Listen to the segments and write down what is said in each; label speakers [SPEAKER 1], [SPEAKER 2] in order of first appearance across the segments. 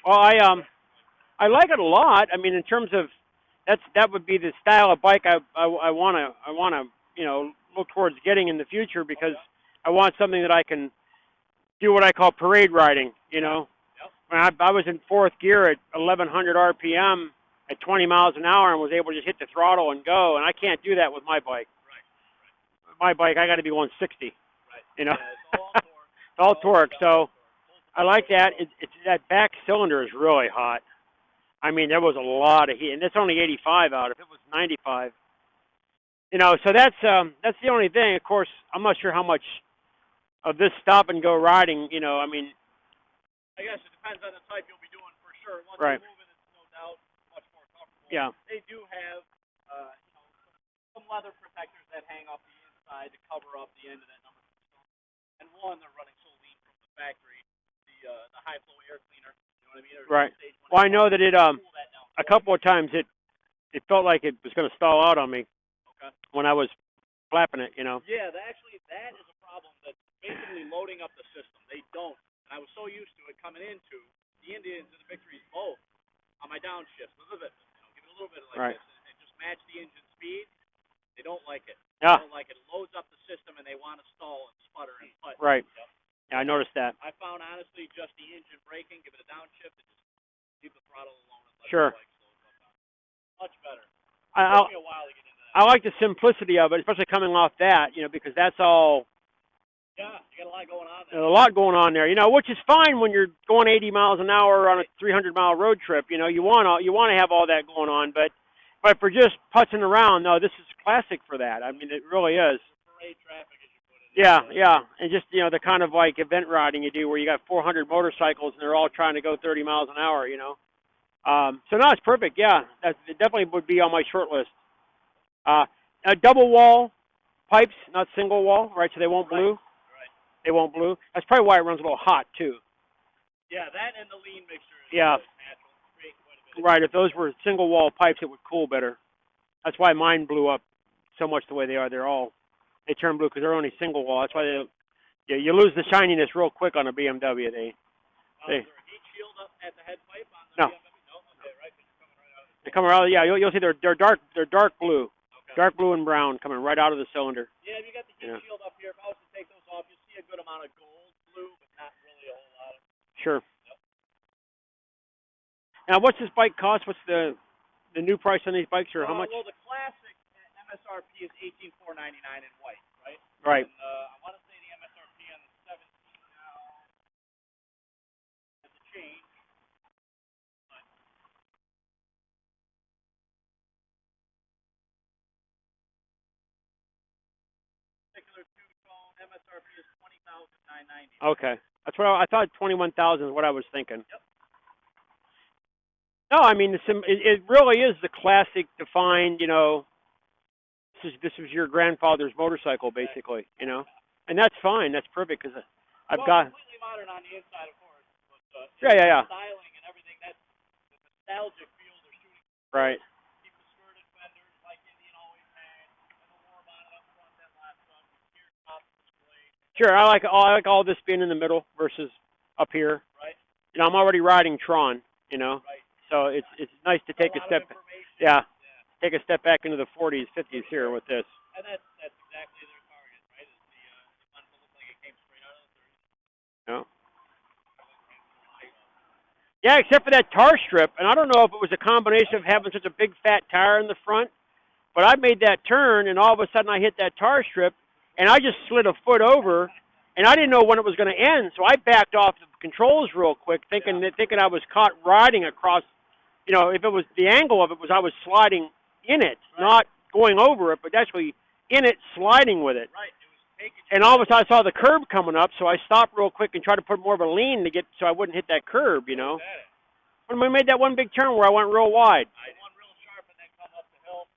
[SPEAKER 1] Well, I like it a lot. I mean, in terms of that would be the style of bike I wanna look towards getting in the future because I want something that I can do what I call parade riding. When I was in fourth gear at 1100 RPM at 20 miles an hour and was able to just hit the throttle and go, and I can't do that with my bike. My bike, I got to be 160. It's all torque. So I like that. It's that back cylinder is really hot. I mean, there was a lot of heat, and it's only 85 out. If it was 95, so that's the only thing. Of course, I'm not sure how much of this stop and go riding. I mean,
[SPEAKER 2] I guess it depends on the type you'll be doing for sure. Once
[SPEAKER 1] right.
[SPEAKER 2] you move it, it's no doubt much more comfortable.
[SPEAKER 1] Yeah.
[SPEAKER 2] They do have, some leather protectors that hang off the inside to cover up the end of that number 2 cylinder. And one, they're running so lean from the factory, the high flow air cleaner. You know what I mean?
[SPEAKER 1] Right. Well, I know that it a couple of times it felt like it was going to stall out on me.
[SPEAKER 2] Okay.
[SPEAKER 1] When I was flapping it.
[SPEAKER 2] Yeah, that is a problem. That's basically loading up the system. They don't. I was so used to it coming into the Indians and the Victories both on my downshift. Give it a little bit like this and just match the engine speed. They don't like it.
[SPEAKER 1] Yeah.
[SPEAKER 2] They don't like it. It loads up the system and they want to stall and sputter and putt.
[SPEAKER 1] Right. Yep. Yeah, I noticed that.
[SPEAKER 2] I found honestly just the engine braking, give it a downshift, and just leave the throttle alone and let
[SPEAKER 1] sure.
[SPEAKER 2] the bike slow down. Much better.
[SPEAKER 1] It took me a while to get into that. I like the simplicity of it, especially coming off that, because that's all.
[SPEAKER 2] Yeah, you got a lot going on there.
[SPEAKER 1] A lot going on there, which is fine when you're going 80 miles an hour on a 300-mile road trip. You want to have all that going on, but for just putzing around, no, this is classic for that. I mean, it really is.
[SPEAKER 2] Parade traffic, as you put it.
[SPEAKER 1] Yeah, and just the kind of like event riding you do, where you got 400 motorcycles and they're all trying to go 30 miles an hour. So no, it's perfect. Yeah, it definitely would be on my short list. Double wall pipes, not single wall, right? So they won't blue. They won't blue. That's probably why it runs a little hot, too.
[SPEAKER 2] Yeah, that and the lean mixture is
[SPEAKER 1] natural. Right, if those were single-wall pipes, it would cool better. That's why mine blew up so much the way they are. They turn blue because they're only single-wall. That's why you lose the shininess real quick on a BMW.
[SPEAKER 2] Is there a heat shield up at the head pipe on the
[SPEAKER 1] no.
[SPEAKER 2] BMW? No? Okay, right, because you're coming right out of the
[SPEAKER 1] They're coming out, yeah, you'll see they're dark blue. Okay. Dark blue and brown coming right out of the cylinder.
[SPEAKER 2] Yeah, if you got the heat shield up here, if I was to take those off, you'll see a good amount of gold, blue, but not really a whole lot of.
[SPEAKER 1] Sure.
[SPEAKER 2] Yep.
[SPEAKER 1] Now, what's this bike cost? What's the new price on these bikes, or how much?
[SPEAKER 2] Well, the classic MSRP is $18,499 in white, right?
[SPEAKER 1] Right.
[SPEAKER 2] And I want to say the MSRP on the 17 now has a change. Particular two-tone MSRP is $20,990.
[SPEAKER 1] Okay, that's what I thought. 21,000 is what I was thinking.
[SPEAKER 2] Yep.
[SPEAKER 1] No, I mean it really is the classic defined. This was your grandfather's motorcycle, basically. And that's fine. That's perfect because I've got
[SPEAKER 2] completely modern on the inside, of course. But
[SPEAKER 1] yeah.
[SPEAKER 2] Styling and everything. That's the nostalgic feel they're shooting.
[SPEAKER 1] Right.
[SPEAKER 2] Keep the skirted fenders like Indian always had, and the war bonnet up front that last one. Gear top display.
[SPEAKER 1] Sure, I like all this being in the middle versus up here.
[SPEAKER 2] Right.
[SPEAKER 1] I'm already riding Tron.
[SPEAKER 2] Right.
[SPEAKER 1] So it's nice to take a step. Yeah. Take a step back into the 40s, 50s here with this.
[SPEAKER 2] And that's exactly their target, right? Is the one to look like it came straight out of the 30s.
[SPEAKER 1] Yeah, except for that tar strip, and I don't know if it was a combination of having such a big fat tire in the front, but I made that turn, and all of a sudden I hit that tar strip, and I just slid a foot over, and I didn't know when it was going to end, so I backed off the controls real quick, thinking I was caught riding across. If it was the angle of it was I was sliding in it, not going over it, but actually in it, sliding with it.
[SPEAKER 2] Right. It was taking.
[SPEAKER 1] And all of a sudden, I saw the curb coming up, so I stopped real quick and tried to put more of a lean so I wouldn't hit that curb. When we made that one big turn where I went real wide.
[SPEAKER 2] I went real sharp and then come up the hill.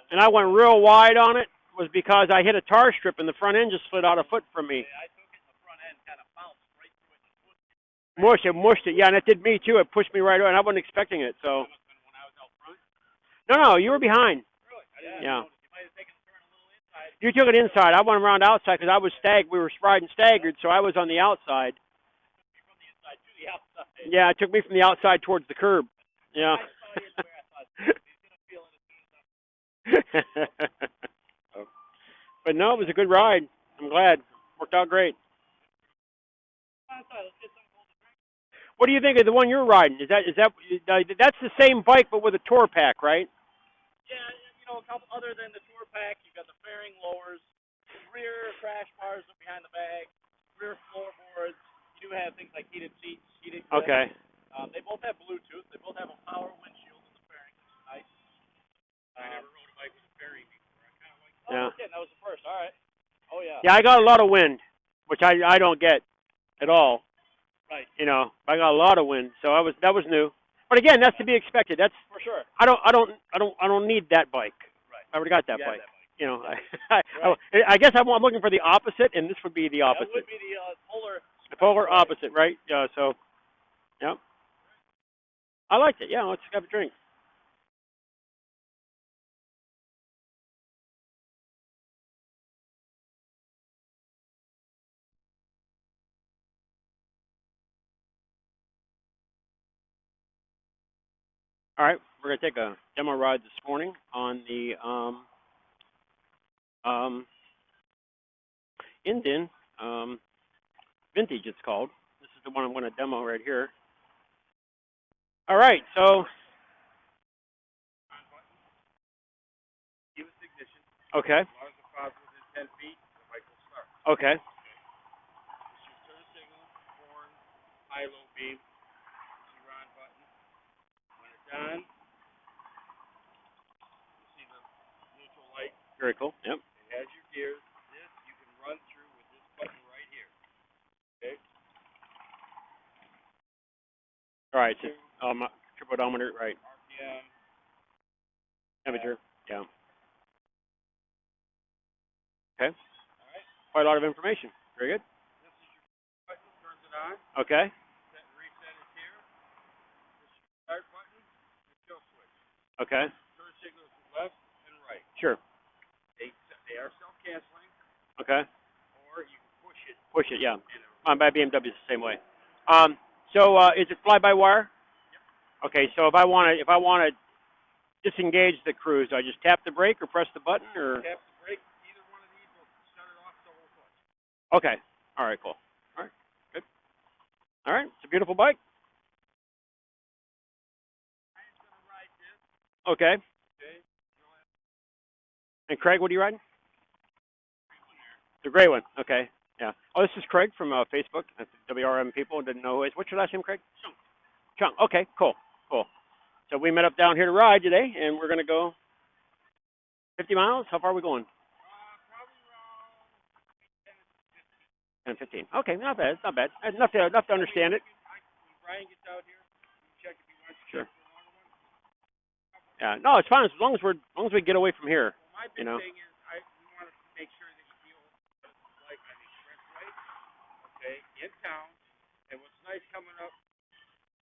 [SPEAKER 1] And I went real wide on it was because I hit a tar strip and the front end just slid out a foot from me.
[SPEAKER 2] Yeah, I took it. The front end kind of bounced right through it.
[SPEAKER 1] Mushed it. Yeah, and it did me too. It pushed me right over, and I wasn't expecting it. So.
[SPEAKER 2] When I was out front?
[SPEAKER 1] No, you were behind.
[SPEAKER 2] Really?
[SPEAKER 1] Yeah.
[SPEAKER 2] You might have taken the turn a little inside.
[SPEAKER 1] You took it inside. I went around outside because I was we were riding staggered, so I was on the outside.
[SPEAKER 2] From the inside to the outside.
[SPEAKER 1] Yeah, it took me from the outside towards the curb. Yeah.
[SPEAKER 2] I saw you where I thought he's gonna feel it as soon as
[SPEAKER 1] But no, it was a good ride. I'm glad. Worked out great.
[SPEAKER 2] I'm sorry, let's get some cold to drink.
[SPEAKER 1] What do you think of the one you're riding? Is that that's the same bike but with a tour pack, right?
[SPEAKER 2] Yeah, you know, a couple other than the tour pack, you've got the fairing lowers, rear crash bars up behind the bag, rear floorboards. You do have things like heated seats, heated grips.
[SPEAKER 1] Okay.
[SPEAKER 2] They both have Bluetooth. They both have a power windshield in the fairing, which is nice. I never rode a bike with a fairing before. I kind of like. Oh,
[SPEAKER 1] Yeah.
[SPEAKER 2] okay, that was the first. All right. Oh yeah.
[SPEAKER 1] Yeah, I got a lot of wind, which I don't get at all.
[SPEAKER 2] Right.
[SPEAKER 1] You know, I got a lot of wind, so that was new. But again, that's to be expected. That's
[SPEAKER 2] For sure.
[SPEAKER 1] I don't need that bike.
[SPEAKER 2] Right.
[SPEAKER 1] I already got that
[SPEAKER 2] You
[SPEAKER 1] bike.
[SPEAKER 2] have that bike.
[SPEAKER 1] You know,
[SPEAKER 2] Right.
[SPEAKER 1] I guess I'm looking for the opposite, and this would be the
[SPEAKER 2] That
[SPEAKER 1] opposite.
[SPEAKER 2] would be the polar.
[SPEAKER 1] The polar opposite, right? So, yeah. I liked it. Yeah, let's have a drink. All right, we're gonna take a demo ride this morning on the Indian Vintage. It's called. This is the one I'm gonna demo right here. All right, so
[SPEAKER 2] Give us ignition.
[SPEAKER 1] okay,
[SPEAKER 2] As long as the fog's within 10 feet, the bike will start.
[SPEAKER 1] okay,
[SPEAKER 2] This is your turn signal, horn, high, low beam. Your on button. When it's on, you see the neutral light.
[SPEAKER 1] very cool. Yep.
[SPEAKER 2] It has your gears. This you can run through with this button right here. Okay.
[SPEAKER 1] All right, so trip odometer, right?
[SPEAKER 2] RPM.
[SPEAKER 1] Temperature, yeah. Okay,
[SPEAKER 2] All right.
[SPEAKER 1] quite a lot of information. Very good.
[SPEAKER 2] This is your button. Turns it on.
[SPEAKER 1] Okay,
[SPEAKER 2] Set reset is here. This is your start button. Your kill switch.
[SPEAKER 1] okay,
[SPEAKER 2] Turn signals to left and right.
[SPEAKER 1] sure.
[SPEAKER 2] They are self-canceling,
[SPEAKER 1] Okay,
[SPEAKER 2] or you can push it.
[SPEAKER 1] push it, yeah.
[SPEAKER 2] And it'll
[SPEAKER 1] My BMW is the same way. So is it fly-by-wire? Okay, so if I want to disengage the cruise, do I just tap the brake or press the button or?
[SPEAKER 2] tap the brake. Either one of these will shut it off, so will push.
[SPEAKER 1] Okay, all right, cool. All right, good. All right, it's a beautiful bike.
[SPEAKER 2] I'm gonna ride this.
[SPEAKER 1] Okay.
[SPEAKER 2] Okay.
[SPEAKER 1] And Craig, what are you riding? The gray one. Okay. Yeah. Oh, this is Craig from Facebook. That's WRM people. Didn't know who it is. What's your last name, Craig? Chung. Okay. Cool. Cool. So we met up down here to ride today, and we're gonna go 50 miles. How far are we going?
[SPEAKER 2] Probably around
[SPEAKER 1] 10, 15. Okay, not bad. It's not bad. Enough to understand it.
[SPEAKER 2] when Brian gets out here, you check if he wants to
[SPEAKER 1] Sure.
[SPEAKER 2] check for a longer one.
[SPEAKER 1] Yeah. No, it's fine as long as we get away from here.
[SPEAKER 2] Well, my big
[SPEAKER 1] You know.
[SPEAKER 2] thing is we want to make sure that you feel like an expressway, okay, in town. And what's nice coming up,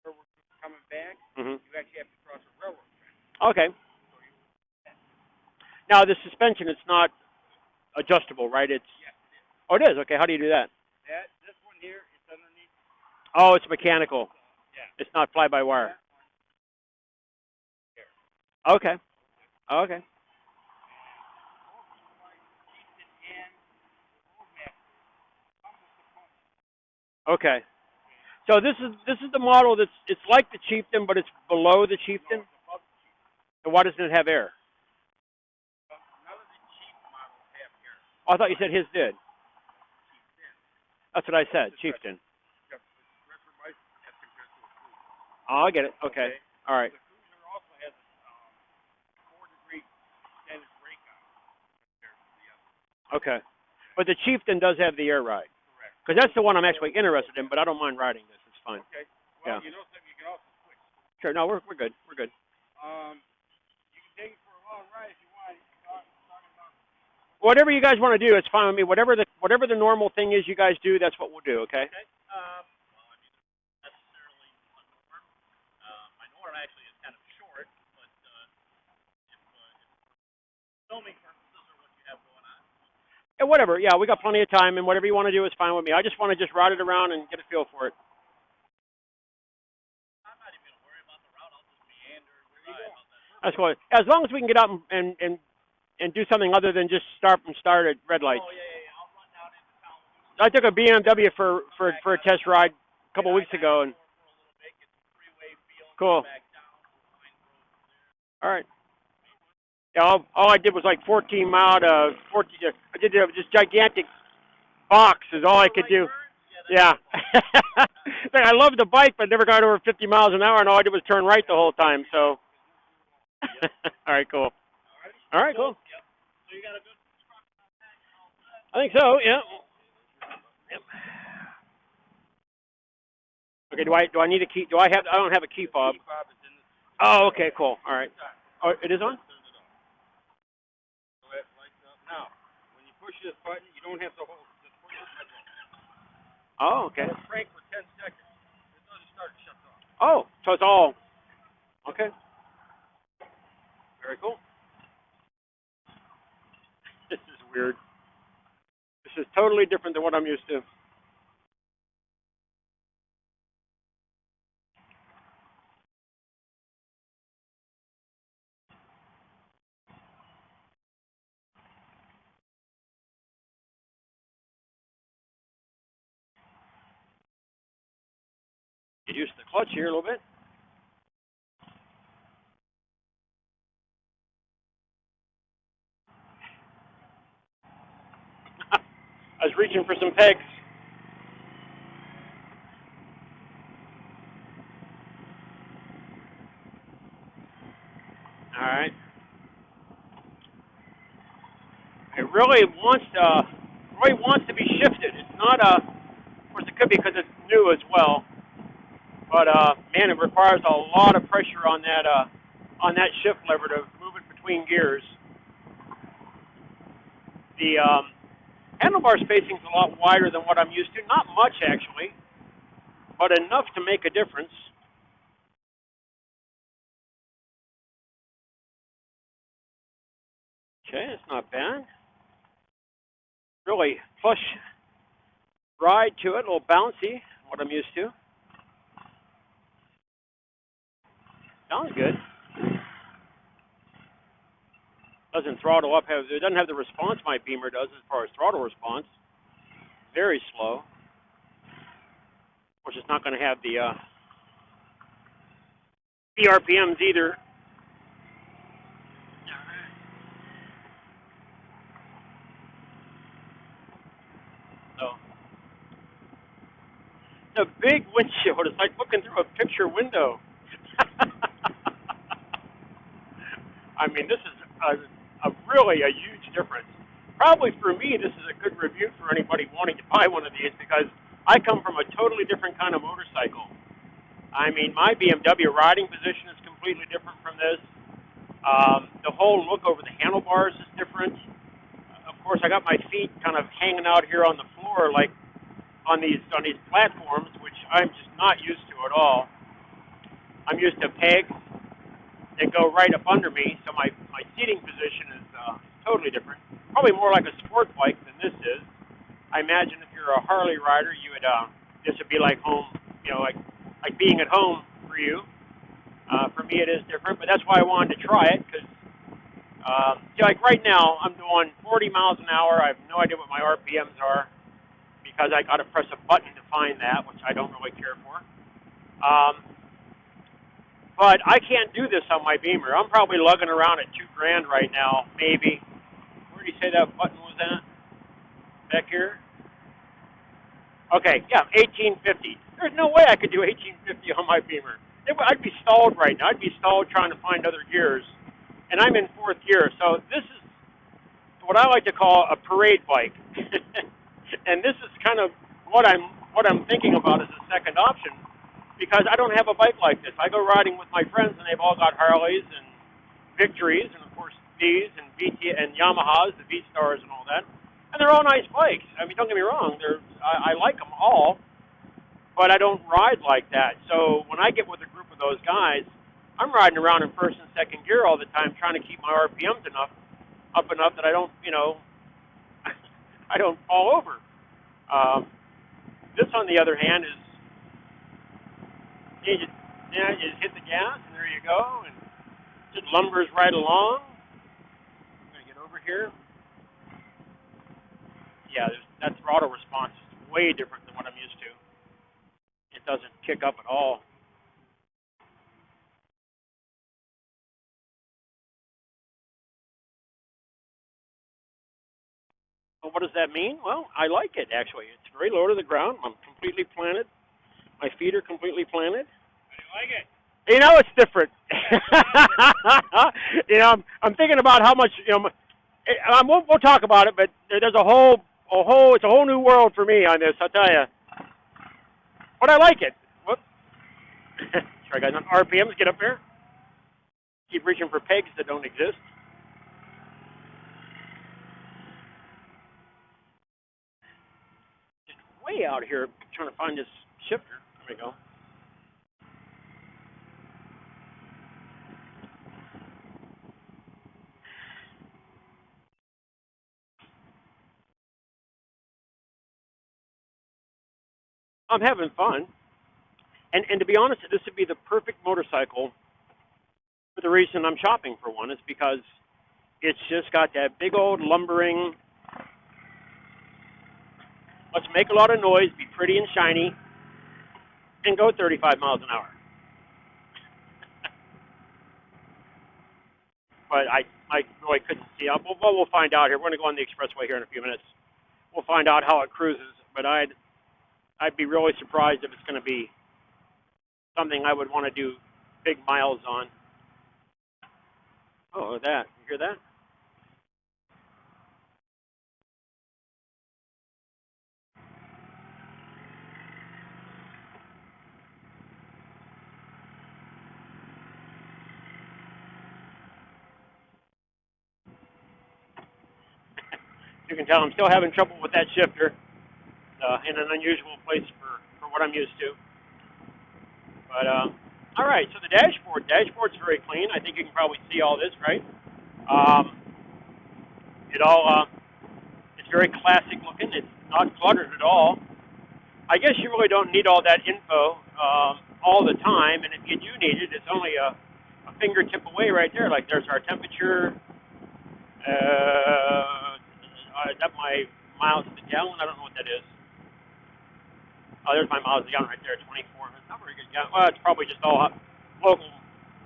[SPEAKER 2] where we're coming back,
[SPEAKER 1] Mhm.
[SPEAKER 2] you actually have to cross a railroad track.
[SPEAKER 1] Okay. Now the suspension, it's not adjustable, right? It's.
[SPEAKER 2] Yes, it is.
[SPEAKER 1] Oh, it is. Okay. How do you do that?
[SPEAKER 2] This one here is underneath.
[SPEAKER 1] Oh, it's mechanical.
[SPEAKER 2] Yeah.
[SPEAKER 1] It's not fly-by-wire.
[SPEAKER 2] That one here.
[SPEAKER 1] Okay. Okay. Okay. So this is the model it's like the Chieftain, but it's below the Chieftain. So why doesn't it have air?
[SPEAKER 2] None of the cheap models have air.
[SPEAKER 1] Oh, I thought you said his did. That's what I said, Chieftain. Oh, I get it. Okay. All right.
[SPEAKER 2] The Cruiser also has a 4-degree extended brake on it compared to the other.
[SPEAKER 1] Okay. But the Chieftain does have the air ride.
[SPEAKER 2] Correct.
[SPEAKER 1] Because that's the one I'm actually interested in, but I don't mind riding this. It's fine.
[SPEAKER 2] Okay. Well,
[SPEAKER 1] Yeah.
[SPEAKER 2] you know something, you can also switch.
[SPEAKER 1] Sure. No, we're good. We're good.
[SPEAKER 2] You can take it for a long ride if you want. Talking about.
[SPEAKER 1] Whatever you guys want to do, it's fine with me. Whatever the normal thing is you guys do, that's what we'll do. Okay.
[SPEAKER 2] Okay. Well, I mean, necessarily a norm. My norm actually is kind of short, but if filming purposes or what you have going on.
[SPEAKER 1] Yeah, whatever. Yeah, we got plenty of time, and whatever you want to do is fine with me. I just want to just ride it around and get a feel for it. That's cool. As long as we can get out and do something other than just start and start at red lights.
[SPEAKER 2] Oh, yeah. I'll run down into town.
[SPEAKER 1] I took a BMW for a test ride a couple weeks ago, and
[SPEAKER 2] For a little bit, get some freeway feeling.
[SPEAKER 1] cool.
[SPEAKER 2] Back down.
[SPEAKER 1] All right. Yeah, all I did was like 14 mile to 14. I did just gigantic box is all I could do. Yeah. I loved the bike, but never got over 50 miles an hour, and all I did was turn right the whole time. So. All right, cool. All right, cool.
[SPEAKER 2] So you got a good truck?
[SPEAKER 1] I think so. Yeah. Yep. Okay. Do I need a key? I don't have a key fob. Oh, okay, cool. All right. Oh, it is on?
[SPEAKER 3] Now, when you push this button, you don't have to hold it. Just push it.
[SPEAKER 1] Oh, okay.
[SPEAKER 3] Or crank for 10 seconds. It doesn't start, it shuts off.
[SPEAKER 1] Oh, so it's all. Okay. Very cool. This is weird. This is totally different than what I'm used to. Get used to the clutch here a little bit. I was reaching for some pegs. All right. It really wants to be shifted. It's not of course it could be because it's new as well, but man, it requires a lot of pressure on that shift lever to move it between gears. The handlebar spacing is a lot wider than what I'm used to. Not much actually, but enough to make a difference. Okay, it's not bad. Really plush ride to it, a little bouncy, what I'm used to. Sounds good. Doesn't throttle up. It doesn't have the response my Beamer does as far as throttle response. Very slow. Of course, it's not going to have the RPMs either. So, it's a big windshield. It's like looking through a picture window. I mean, this is really a huge difference. Probably for me, this is a good review for anybody wanting to buy one of these because I come from a totally different kind of motorcycle. I mean, my BMW riding position is completely different from this. The whole look over the handlebars is different. Of course, I got my feet kind of hanging out here on the floor, like on these platforms, which I'm just not used to at all. I'm used to pegs that go right up under me, so my seating position is totally different. Probably more like a sport bike than this is. I imagine if you're a Harley rider, you would this would be like home, like being at home for you. For me, it is different, but that's why I wanted to try it because, like right now, I'm doing 40 miles an hour. I have no idea what my RPMs are because I got to press a button to find that, which I don't really care for. But I can't do this on my Beamer. I'm probably lugging around at $2,000 right now, maybe. Where did you say that button was at? Back here? Okay, yeah, 1850. There's no way I could do 1850 on my Beamer. I'd be stalled right now. I'd be stalled trying to find other gears. And I'm in fourth gear, so this is what I like to call a parade bike. And this is kind of what I'm thinking about as a second option, because I don't have a bike like this. I go riding with my friends, and they've all got Harleys and Victories, and of course these and VT and Yamahas, the V-Stars and all that. And they're all nice bikes. I mean, don't get me wrong. I like them all, but I don't ride like that. So when I get with a group of those guys, I'm riding around in first and second gear all the time, trying to keep my RPMs up enough that I don't, I don't fall over. This, on the other hand, is you just hit the gas and there you go, and Just lumbers right along. I'm going to get over here. Yeah, that throttle response is way different than what I'm used to. It doesn't kick up at all. Well, what does that mean? Well, I like it, actually. It's very low to the ground. I'm completely planted. My feet are completely planted.
[SPEAKER 2] How do you like it?
[SPEAKER 1] You know, it's different. You know, I'm thinking about how much, you know, we'll talk about it, but there's it's a whole new world for me on this, I'll tell you. But I like it. Whoop. Sorry, guys, on RPMs, get up there. Keep reaching for pegs that don't exist. Just way out here trying to find this shifter. There we go. I'm having fun. And to be honest, this would be the perfect motorcycle for the reason I'm shopping for one. Is because it's just got that big old lumbering, let's make a lot of noise, be pretty and shiny, and go 35 miles an hour. But I really couldn't see. We'll find out here. We're going to go on the expressway here in a few minutes. We'll find out how it cruises. But I'd be really surprised if it's going to be something I would want to do big miles on. Oh, look at that. You hear that? You can tell I'm still having trouble with that shifter in an unusual place for what I'm used to. But, all right, so the dashboard's very clean. I think you can probably see all this, right? It's very classic looking. It's not cluttered at all. I guess you really don't need all that info all the time, and if you do need it, it's only a fingertip away right there. Like there's our temperature. Is that my miles to the gallon? I don't know what that is. Oh, there's my miles to the gallon right there, 24. That's not very good gallon. Well, it's probably just all local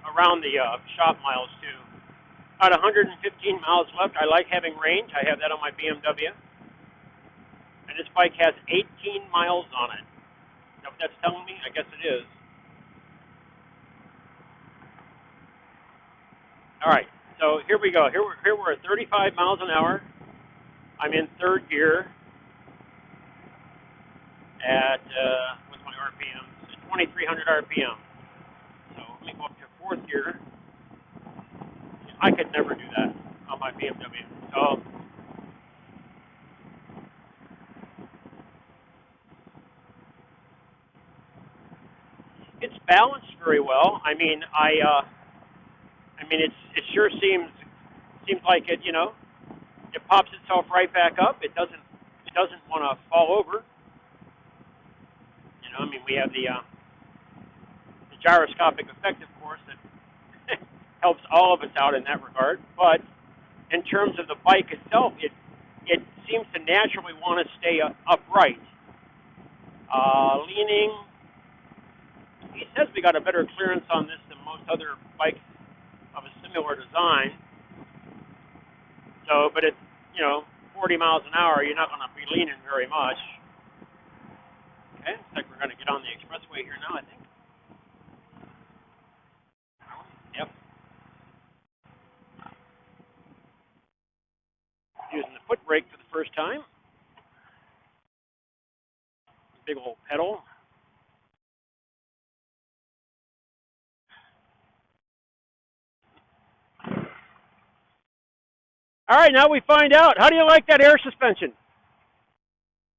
[SPEAKER 1] around the shop miles too. About 115 miles left. I like having range. I have that on my BMW. And this bike has 18 miles on it. Is that what that's telling me? I guess it is. All right, so here we go. Here we're at 35 miles an hour. I'm in third gear at, what's my RPM? 2,300 RPM. So let me go up to fourth gear. I could never do that on my BMW. So it's balanced very well. I mean, it sure seems like it. You know, it pops itself right back up. It doesn't want to fall over. You know, I mean, we have the gyroscopic effect, of course, that helps all of us out in that regard. But in terms of the bike itself, it seems to naturally want to stay upright. Leaning, he says we got a better clearance on this than most other bikes of a similar design. So, but it's, 40 miles an hour, you're not going to be leaning very much. Okay, looks like we're going to get on the expressway here now, I think. Yep. Using the foot brake for the first time. Big old pedal. All right, now we find out. How do you like that air suspension?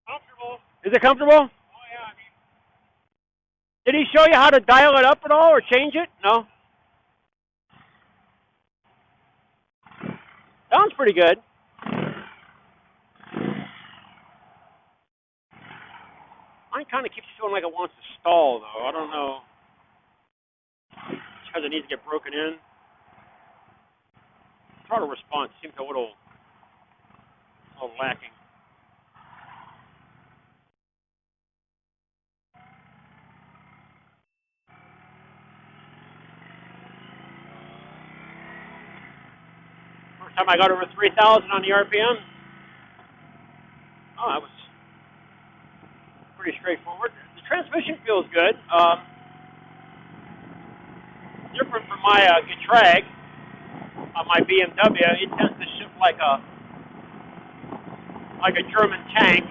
[SPEAKER 2] Comfortable.
[SPEAKER 1] Is it comfortable?
[SPEAKER 2] Oh, yeah, I mean.
[SPEAKER 1] Did he show you how to dial it up at all or change it? No? Sounds pretty good. Mine kind of keeps feeling like it wants to stall, though. I don't know. It's because it needs to get broken in. throttle response seems a little lacking. First time I got over 3,000 on the RPM. Oh, that was pretty straightforward. The transmission feels good. Different from my Getrag on my BMW. It tends to shift like a German tank.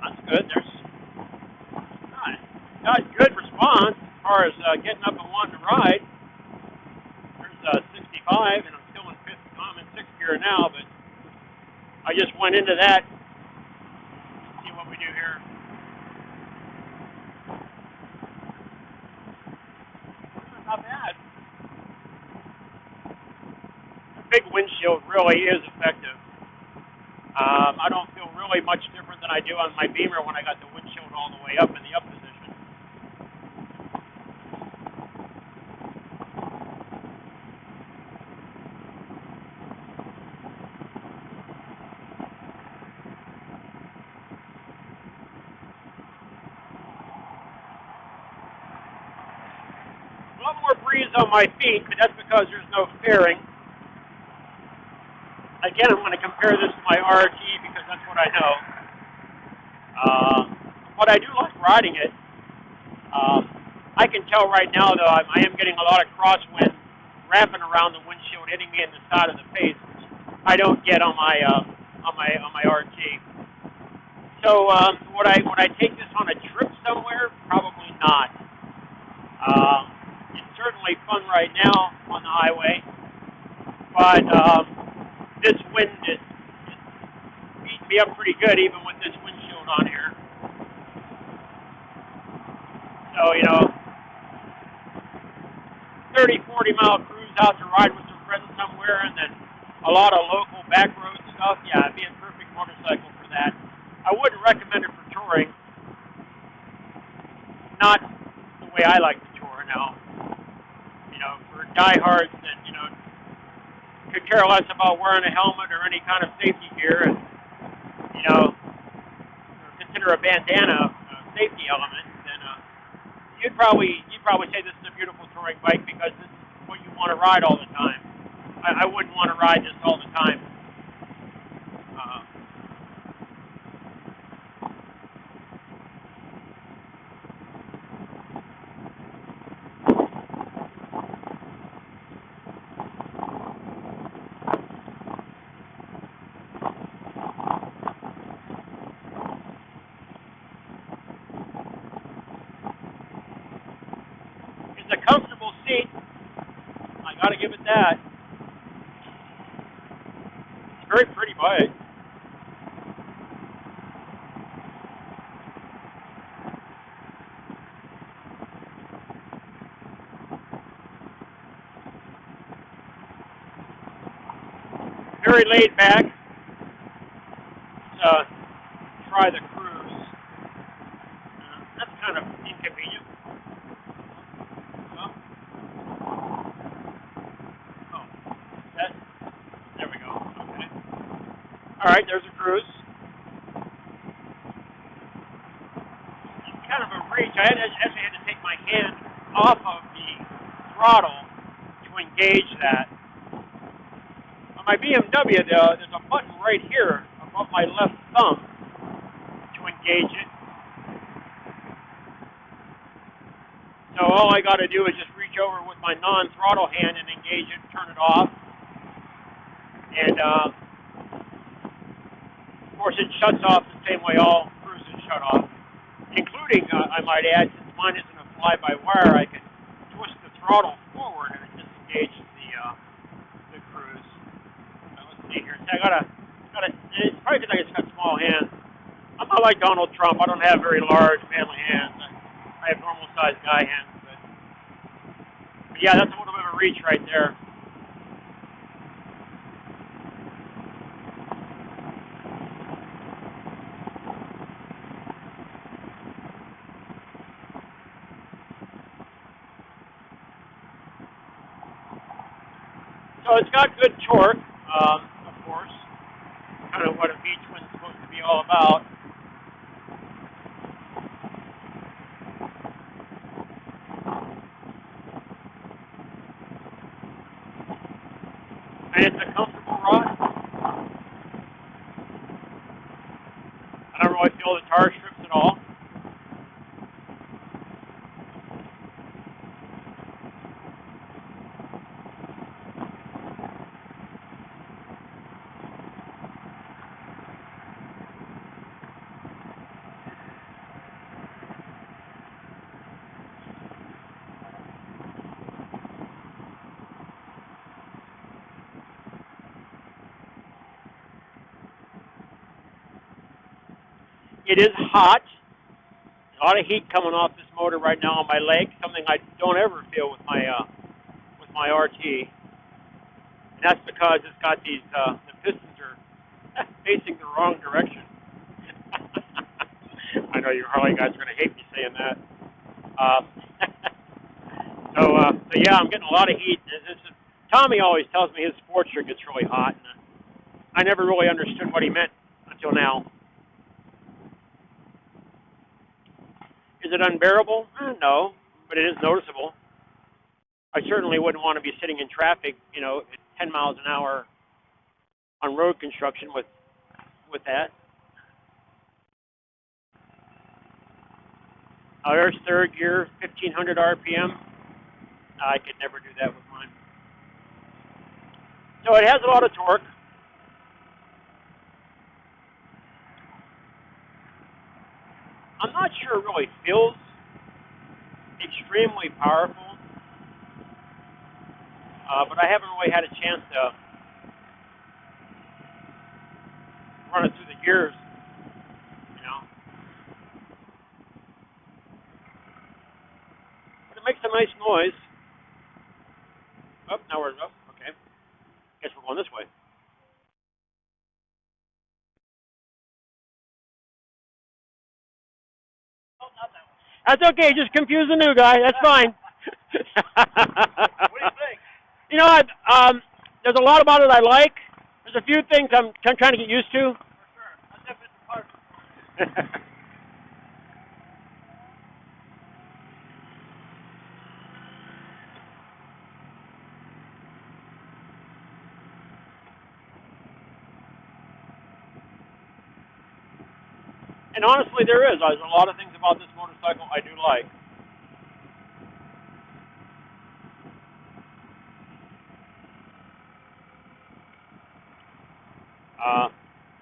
[SPEAKER 1] That's good. There's got good response as far as getting up and wanting to ride. There's 65, and I'm still in fifth. I'm in sixth gear now, but I just went into that. Let's see what we do here. Not bad. The big windshield really is effective. I don't feel really much different than I do on my Beamer when I got the windshield all the way up in the up position. A lot more breeze on my feet, but that's because there's no fairing. Again, I'm going to compare this to my RT because that's what I know. But I do like riding it. I can tell right now, though, I am getting a lot of crosswind wrapping around the windshield, hitting me in the side of the face, which I don't get on my RT. So would I take this on a trip somewhere? Probably not. It's certainly fun right now on the highway, but this wind is beating me up pretty good, even with this windshield on here. So, 30, 40 mile cruise out to ride with some friends somewhere, and then a lot of local back road stuff. Yeah, it'd be a perfect motorcycle for that. I wouldn't recommend it for touring. Not the way I like to tour now. For diehards that, could care less about wearing a helmet or any kind of safety gear, and, consider a bandana a safety element, then you'd probably say this is a beautiful touring bike because this is what you want to ride all the time. I wouldn't want to ride this all the time. It's a comfortable seat. I got to give it that. It's a very pretty bike. Very laid back. Let's try the cruise. That's kind of inconvenient. There we go. Okay. All right, there's a cruise. It's kind of a reach. I actually had to take my hand off of the throttle to engage that. On my BMW, there's a button right here above my left thumb to engage it. So all I got to do is just reach over with my non-throttle hand and engage it, turn it off. And, of course, it shuts off the same way all cruises shut off, including, I might add, since mine isn't a fly-by-wire, I can twist the throttle forward and it disengages the cruise. So let's see here. So it's probably because I just got small hands. I'm not like Donald Trump. I don't have very large, manly hands. I have normal-sized guy hands. But yeah, that's a little bit of a reach right there. So it's got good torque, of course, kind of what a beach one's supposed to be all about. And it's a comfortable rod. I don't really feel the tar strips at all. It is hot. A lot of heat coming off this motor right now on my leg, something I don't ever feel with my RT. And that's because it's got these the pistons are facing the wrong direction. I know you Harley guys are going to hate me saying that. Um, so yeah, I'm getting a lot of heat. Tommy always tells me his Sportster gets really hot, and I never really understood what he meant until now. Is it unbearable? No, but it is noticeable. I certainly wouldn't want to be sitting in traffic, at 10 miles an hour on road construction with that. There's third gear, 1500 RPM. I could never do that with mine. So it has a lot of torque. I'm not sure it really feels extremely powerful, but I haven't really had a chance to run it through the gears, But it makes a nice noise. Oh, now we're up. Okay. Guess we're going this way. That's okay. Just confuse the new guy. That's fine.
[SPEAKER 2] What do you think?
[SPEAKER 1] There's a lot about it I like. There's a few things I'm trying to get used to.
[SPEAKER 2] For sure. That's definitely the part.
[SPEAKER 1] And honestly, there is. There's a lot of things about this motorcycle I do like.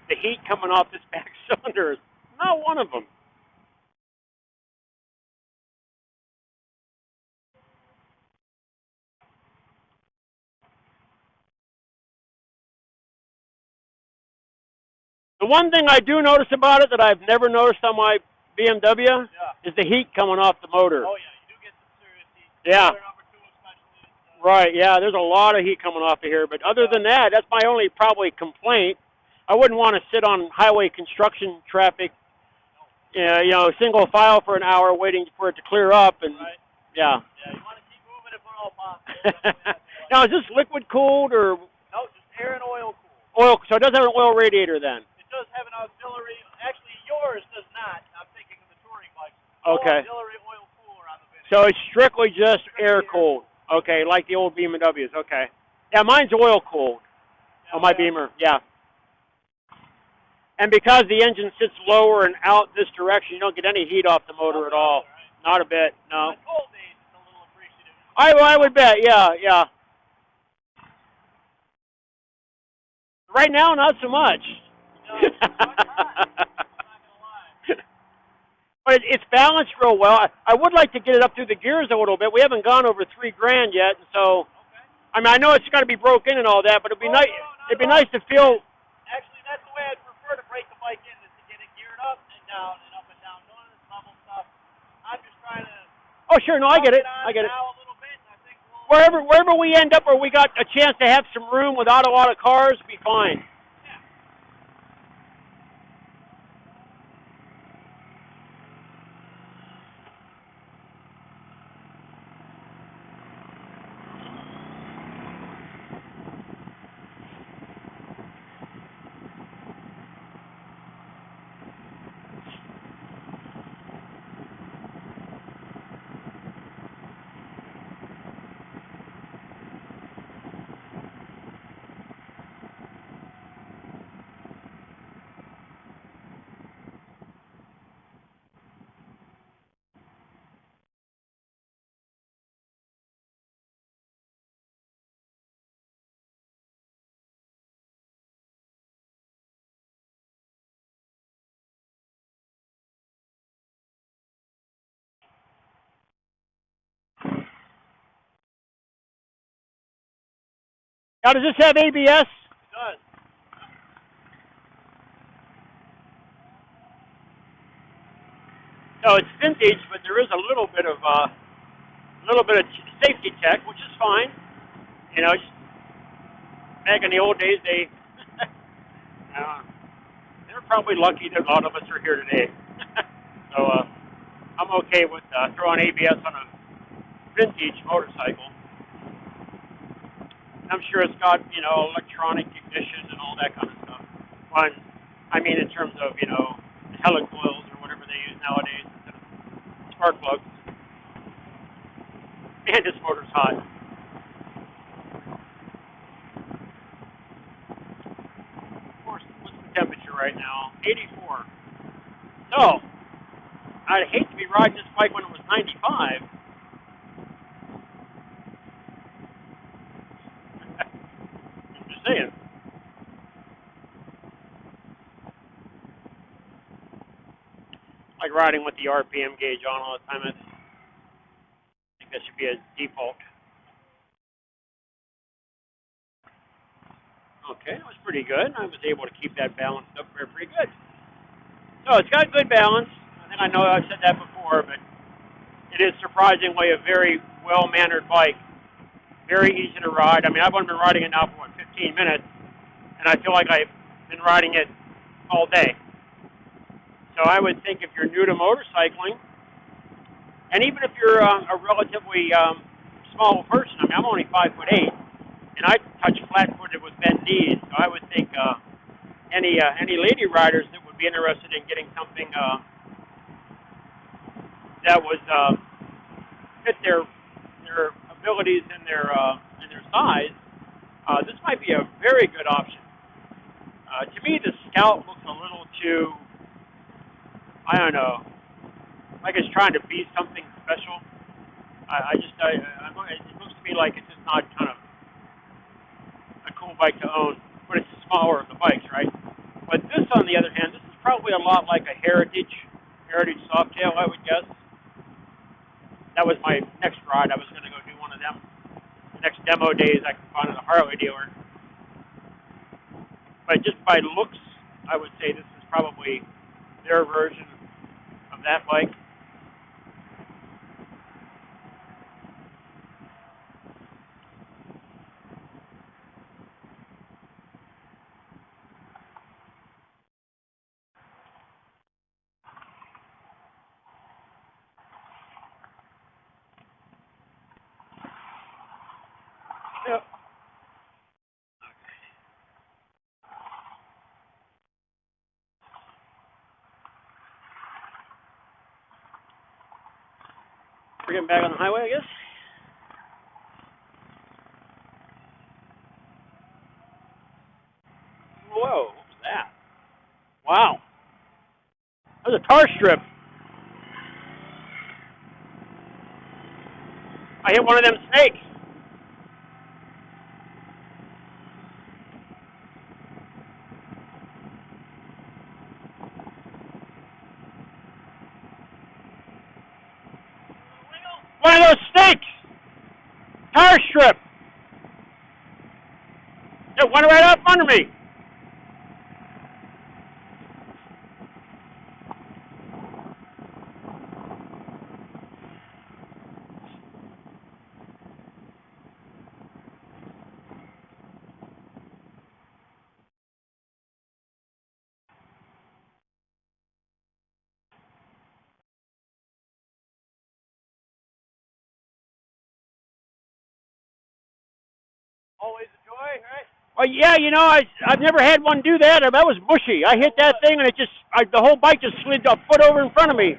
[SPEAKER 1] The heat coming off this back cylinder is not one of them. The one thing I do notice about it that I've never noticed on my BMW is the heat coming off the motor.
[SPEAKER 2] Oh, yeah, you do get some serious heat.
[SPEAKER 1] Yeah.
[SPEAKER 2] Number 2 especially.
[SPEAKER 1] Right, yeah, there's a lot of heat coming off of here. But other than that, that's my only probably complaint. I wouldn't want to sit on highway construction traffic, single file for an hour waiting for it to clear up. And
[SPEAKER 2] right.
[SPEAKER 1] Yeah,
[SPEAKER 2] you want to keep moving if we're all possible.
[SPEAKER 1] Now, is this liquid cooled or?
[SPEAKER 2] No, just air and oil cooled.
[SPEAKER 1] Oil, so it does have an oil radiator then?
[SPEAKER 2] It does have an auxiliary. Actually, yours does not. I'm thinking of the touring bikes.
[SPEAKER 1] Okay.
[SPEAKER 2] Auxiliary oil cooler on the video.
[SPEAKER 1] So it's strictly just air cooled. Okay, like the old BMWs. Okay. Yeah, mine's oil cooled on my Beamer. Yeah. And because the engine sits lower and out this direction, you don't get any heat off the motor at all.
[SPEAKER 2] Right.
[SPEAKER 1] Not a bit. No.
[SPEAKER 2] On cold days, it's a little appreciative.
[SPEAKER 1] I would bet. Yeah. Right now, not so much.
[SPEAKER 2] No, it's hot. I'm not gonna lie.
[SPEAKER 1] But it's balanced real well. I would like to get it up through the gears a little bit. We haven't gone over $3,000 yet, and so
[SPEAKER 2] Okay.
[SPEAKER 1] I know it's got to be broke in and all that, but it'd be nice. It'd be nice to feel.
[SPEAKER 2] Actually, that's the way I'd prefer to break the bike in, is to get it geared up and down and up and down. None of this level stuff. I'm just trying to.
[SPEAKER 1] Oh, sure. No, I get it. I get it.
[SPEAKER 2] Now a little bit, and I think
[SPEAKER 1] Wherever we end up, where we got a chance to have some room without a lot of cars, be fine. Now, does this have ABS?
[SPEAKER 2] It does.
[SPEAKER 1] No, it's vintage, but there is a little bit of safety tech, which is fine. You know, just back in the old days, they they're probably lucky that a lot of us are here today. So I'm okay with throwing ABS on a vintage motorcycle. I'm sure it's got, you know, electronic ignition and all that kind of stuff. But I mean, in terms of, you know, helicoils or whatever they use nowadays instead of spark plugs. Man, this motor's hot. Of course, what's the temperature right now? 84. So, I'd hate to be riding this bike when it was 95. I'm just saying. Like riding with the RPM gauge on all the time. I think that should be a default. Okay, that was pretty good. I was able to keep that balanced up very pretty good. So it's got good balance. I know I've said that before, but it is surprisingly a very well-mannered bike. Very easy to ride. I mean, I've only been riding it now for, 15 minutes, and I feel like I've been riding it all day. So I would think if you're new to motorcycling, and even if you're a relatively small person, I mean, I'm only 5'8", and I touch flat-footed with bent knees, so I would think any lady riders that would be interested in getting something that would fit their abilities and their size, this might be a very good option. To me, the Scout looks a little too, I don't know, like it's trying to be something special. It looks to me like it's just not kind of a cool bike to own, but it's smaller of the bikes, right? But this, on the other hand, this is probably a lot like a Heritage Softail, I would guess. That was my next ride. I was going to go do one of them. The next demo days I can find at a Harley dealer. But just by looks, I would say this is probably their version of that bike. Yep. We're getting back on the highway, I guess. Whoa, what was that? Wow. That was a tar strip. I hit one of them snakes. One of those snakes. Tar strip. It went right up under me. Always a joy, right? Well, yeah, you know, I've never had one do that. That was bushy. I hit that thing, and the whole bike just slid a foot over in front of me.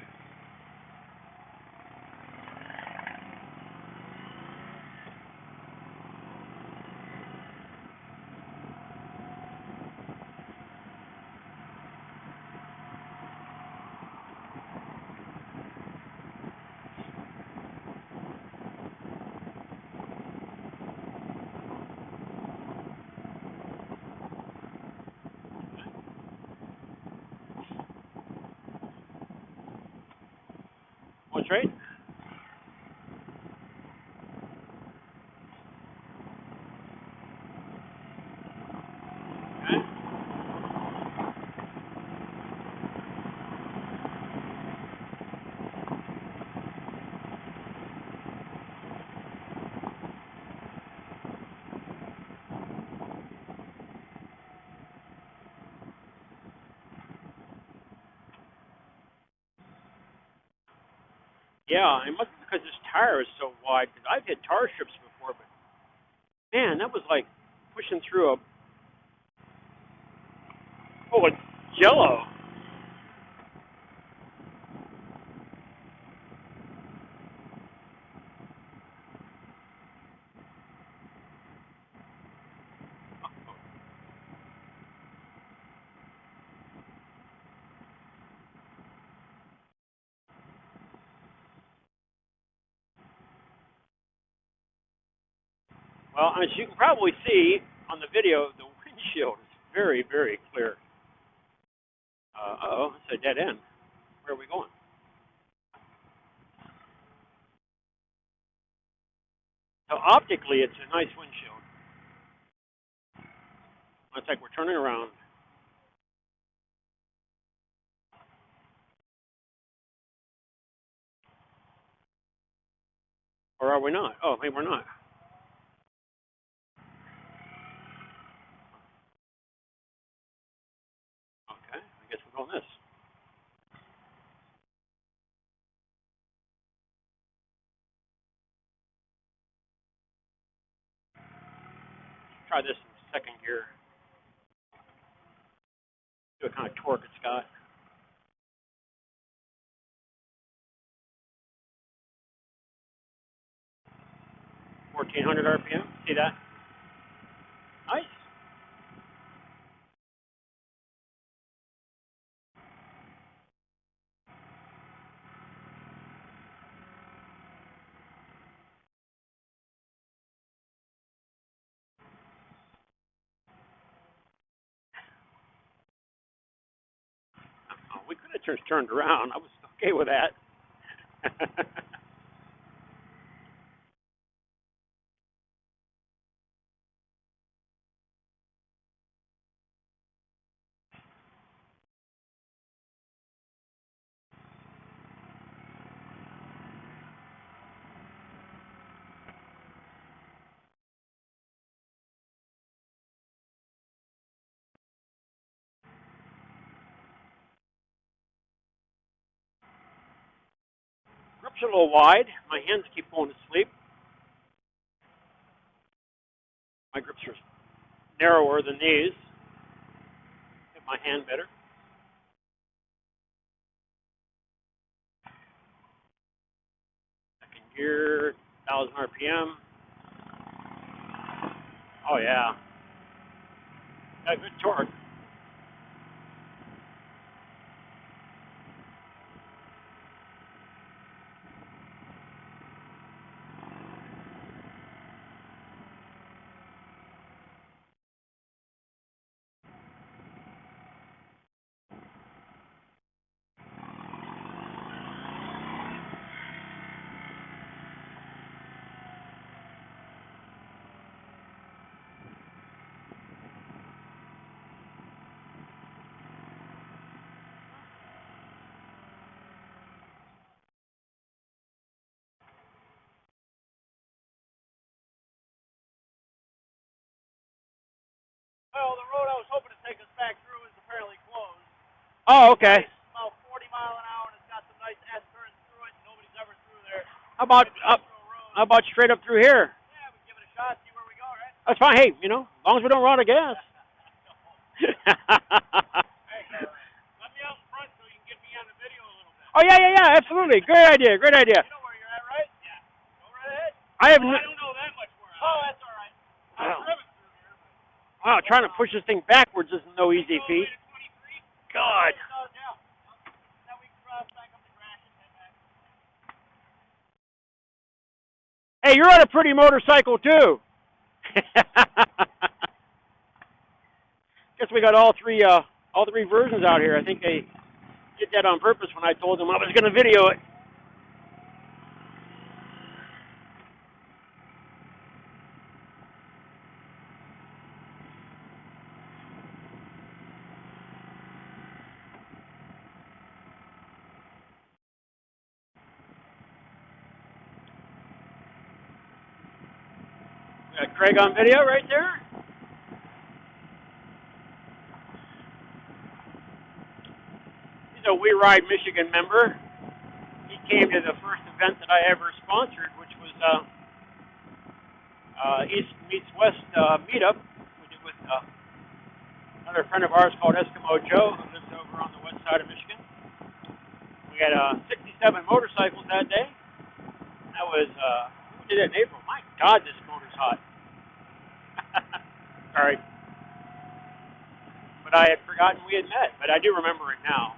[SPEAKER 1] What's right? Yeah, it must be because this tire is so wide. Because I've hit tar strips before, but man, that was like pushing through a it's jello. Well, as you can probably see on the video, the windshield is very, very clear. Uh-oh, it's a dead end. Where are we going? So optically, it's a nice windshield. Looks like we're turning around. Or are we not? Oh, maybe we're not. Okay, I guess we're going this. Try this in second gear. Do a kind of torque it's got. 1,400 RPM. See that? Nice. Oh, we could have just turned around. I was okay with that. Grip's a little wide. My hands keep going to sleep. My grips are narrower than these. Hit my hand better. Second gear, 1,000 RPM. Oh yeah, got good torque.
[SPEAKER 2] Well, the road I was hoping to take us back through is apparently closed.
[SPEAKER 1] Oh, okay.
[SPEAKER 2] It's about 40 mile an hour, and it's got some nice S turns through it, and nobody's ever through there.
[SPEAKER 1] How about straight up through here?
[SPEAKER 2] Yeah, we can give it a shot, see where we go, right?
[SPEAKER 1] That's fine. Hey, as long as we don't run out of gas.
[SPEAKER 2] Hey, let me out in front so you can get me on the video a little bit.
[SPEAKER 1] Oh yeah, absolutely. Great idea.
[SPEAKER 2] You know where you're at, right? Yeah. Go right ahead.
[SPEAKER 1] I have.
[SPEAKER 2] I don't know that much where I'm at. Oh, that's all right. I've driven through here.
[SPEAKER 1] Wow, trying to push this thing backwards is no easy feat. God. Hey, you're on a pretty motorcycle too. Guess we got all three versions out here. I think they did that on purpose when I told them I was going to video it. We got Craig on video right there. He's a We Ride Michigan member. He came to the first event that I ever sponsored, which was East Meets West meetup. We did with another friend of ours called Eskimo Joe, who lives over on the west side of Michigan. We had 67 motorcycles that day. That was, we did it in April. My God, this motor's hot. Sorry. But I had forgotten we had met, but I do remember it now.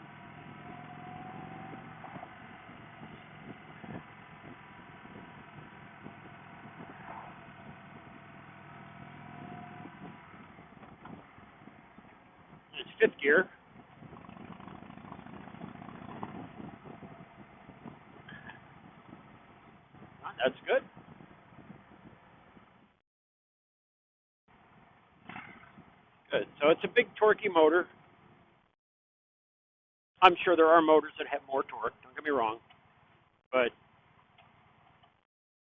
[SPEAKER 1] It's fifth gear. That's good. Good. So it's a big torquey motor. I'm sure there are motors that have more torque, don't get me wrong. But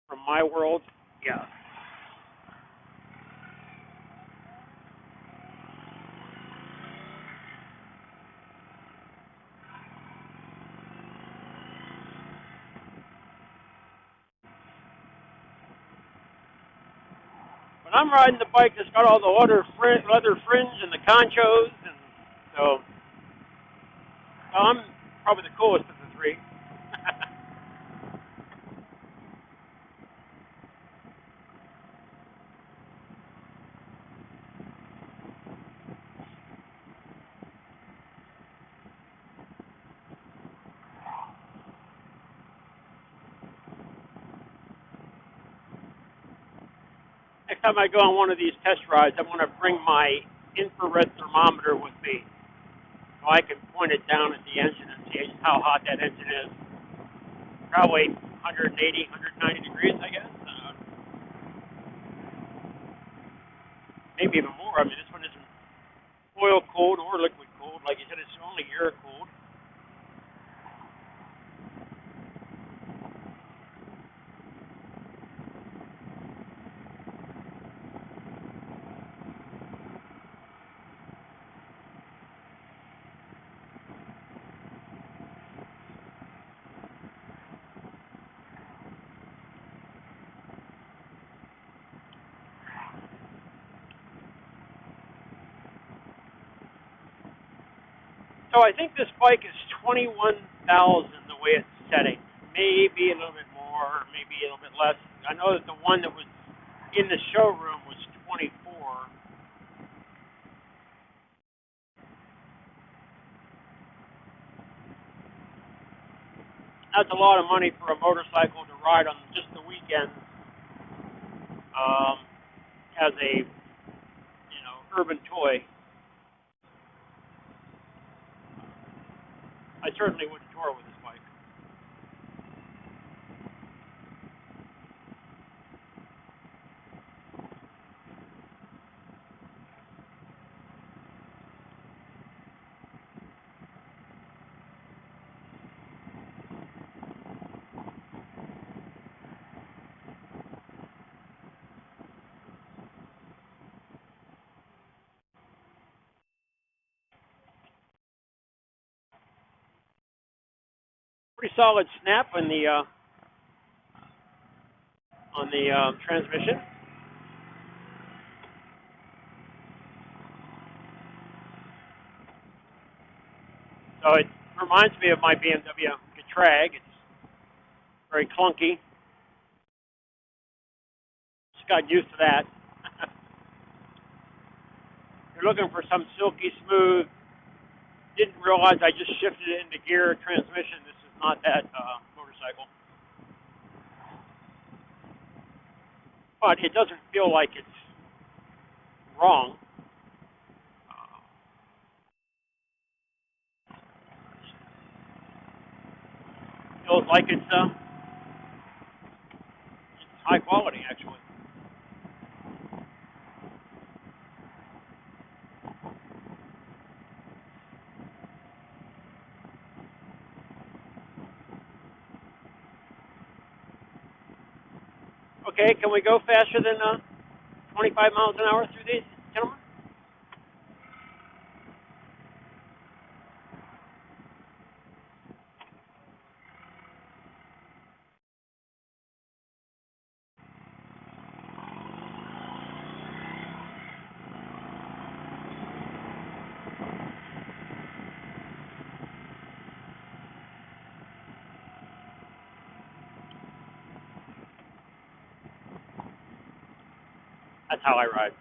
[SPEAKER 1] from my world, yeah. But I'm riding the bike that's got all the leather fringe and the conchos, and so I'm probably the coolest of the three. Next time I go on one of these test rides, I'm going to bring my infrared thermometer with me, so I can point it down at the engine and see how hot that engine is. Probably 180, 190 degrees, I guess. Maybe even more. I mean, this one isn't oil cooled or liquid cooled. Like you said, it's only air cooled. So I think this bike is 21,000 the way it's setting. Maybe a little bit more, maybe a little bit less. I know that the one that was in the showroom was 24. That's a lot of money for a motorcycle to ride on just the weekends as a, urban toy. I certainly wouldn't tour with this bike. Pretty solid snap on the transmission. So it reminds me of my BMW Getrag. It's very clunky. Just got used to that. You're looking for some silky smooth. Didn't realize I just shifted it into gear transmission. This is not that motorcycle. But it doesn't feel like it's wrong. Feels like it's high quality, actually. Okay, can we go faster than 25 miles an hour through these, gentlemen? That's how I ride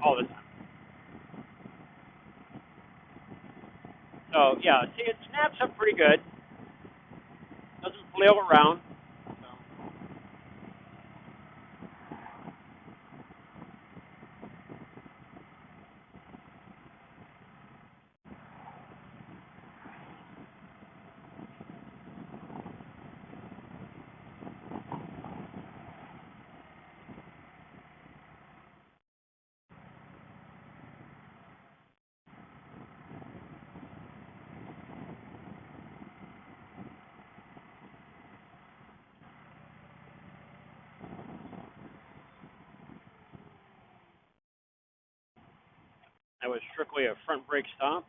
[SPEAKER 1] all the time. So yeah, see, it snaps up pretty good. Doesn't flail around. So. That was strictly a front brake stop.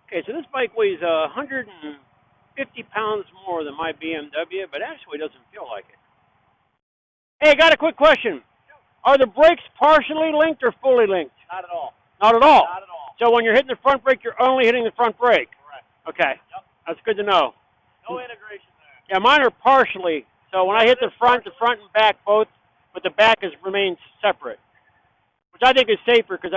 [SPEAKER 1] Okay, so this bike weighs 150 pounds more than my BMW, but actually doesn't feel like it. Hey, I got a quick question. Are the brakes partially linked or fully linked?
[SPEAKER 2] Not at all.
[SPEAKER 1] Not at all.
[SPEAKER 2] Not at all.
[SPEAKER 1] So when you're hitting the front brake, you're only hitting the front brake.
[SPEAKER 2] Correct.
[SPEAKER 1] Okay.
[SPEAKER 2] Yep.
[SPEAKER 1] That's good to know.
[SPEAKER 2] No integration there.
[SPEAKER 1] Yeah, mine are partially. So when I hit the front and back both, but the back remains separate, which I think is safer because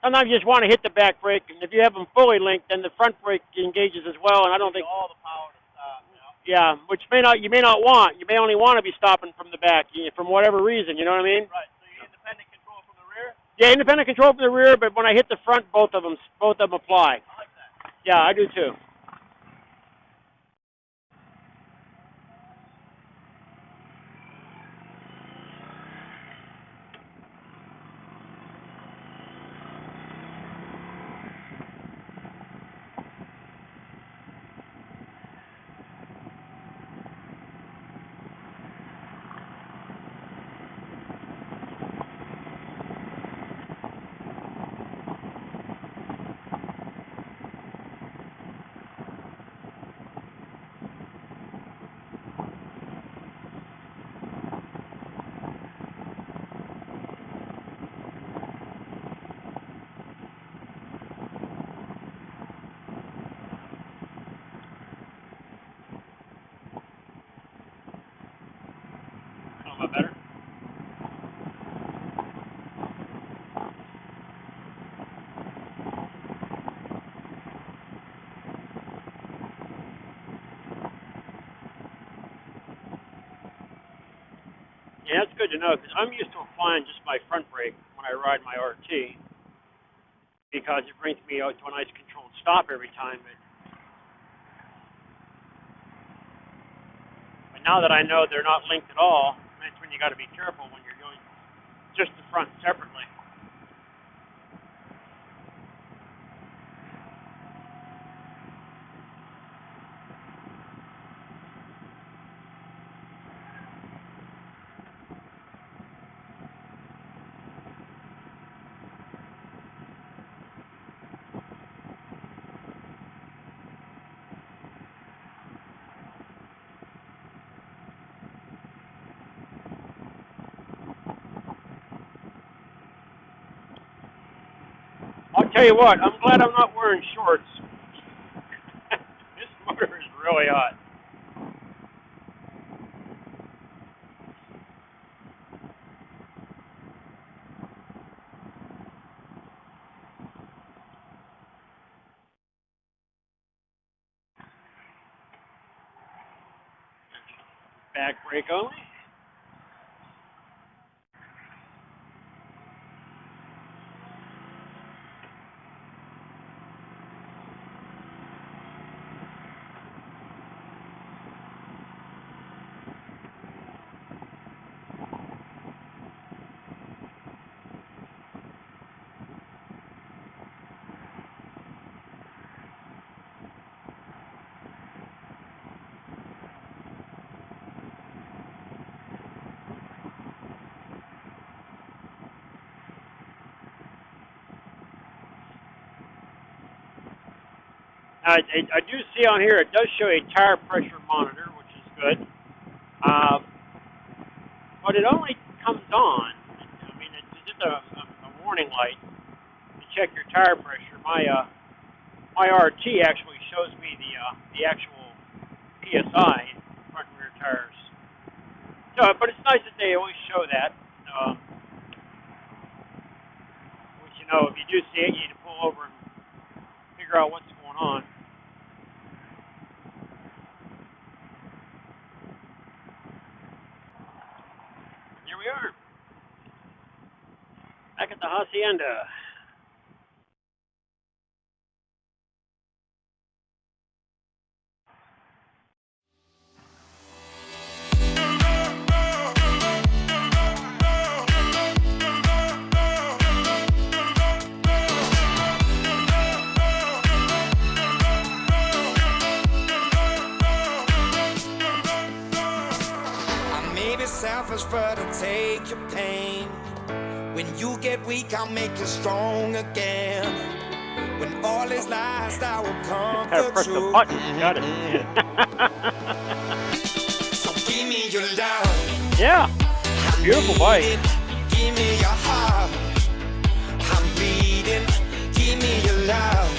[SPEAKER 1] sometimes you just want to hit the back brake, and if you have them fully linked, then the front brake engages as well, and I don't think
[SPEAKER 2] all the power to stop.
[SPEAKER 1] Yeah, which you may not want. You may only want to be stopping from the back from whatever reason. You know what I mean?
[SPEAKER 2] Right. So you independent control from the rear.
[SPEAKER 1] Yeah, independent control from the rear, but when I hit the front, both of them apply.
[SPEAKER 2] I like that.
[SPEAKER 1] Yeah, I do too. A little bit better. Yeah, that's good to know because I'm used to applying just my front brake when I ride my RT because it brings me out to a nice controlled stop every time. But now that I know they're not linked at all, that's when you got to be careful when you're doing just the front separately. I'll tell you what, I'm glad I'm not wearing shorts. This motor is really hot. Back brake only. I do see on here it does show a tire pressure monitor, which is good. But it only comes on. I mean, it's just a warning light to check your tire pressure. My RT actually shows me the actual PSI, front and rear tires. So, but it's nice that they always show that. Which, you know, if you do see it, you need to pull over and figure out what's going on. Here we are, back at the hacienda.
[SPEAKER 4] Selfish, but I'll take your pain. When you get weak, I'll make you strong again. When all is lost, I will comfort
[SPEAKER 1] Press
[SPEAKER 4] you.
[SPEAKER 1] the button. Got it.
[SPEAKER 4] So give me your love.
[SPEAKER 1] Yeah. Beautiful bike.
[SPEAKER 4] Give me your heart. I'm bleeding. Give me your love.